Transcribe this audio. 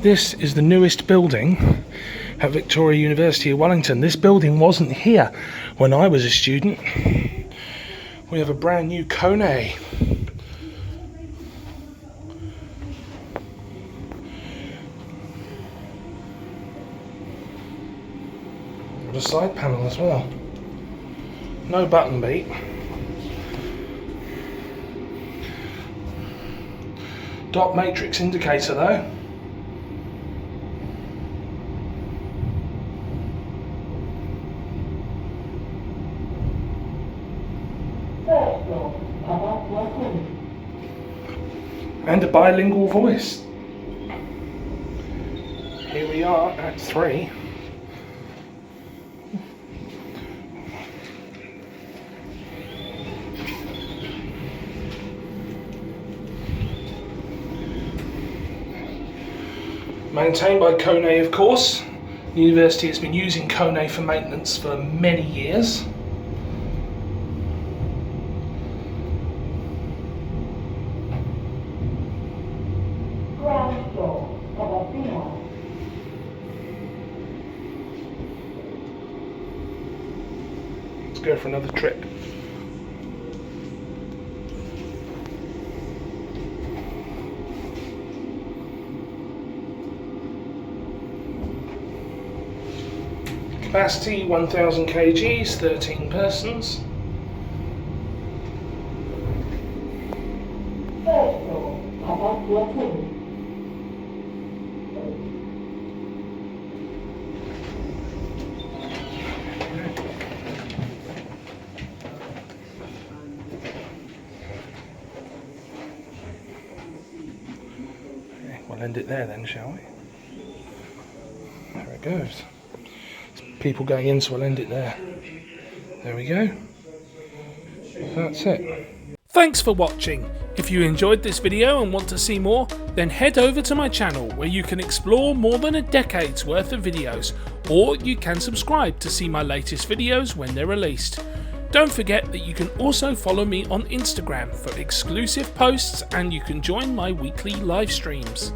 This is the newest building at Victoria University of Wellington. This building wasn't here when I was a student. We have a brand new KONE. Got a side panel as well. No button beat. Dot matrix indicator though. And a bilingual voice. Here we are at 3. Maintained by KONE, of course. The university has been using KONE for maintenance for many years. Let's go for another trip. Capacity 1000 kgs, 13 persons. We'll end it there then, shall we? There it goes. People going in, so we'll end it there. There we go. That's it. Thanks for watching. If you enjoyed this video and want to see more, then head over to my channel where you can explore more than a decade's worth of videos, or you can subscribe to see my latest videos when they're released. Don't forget that you can also follow me on Instagram for exclusive posts, and you can join my weekly live streams.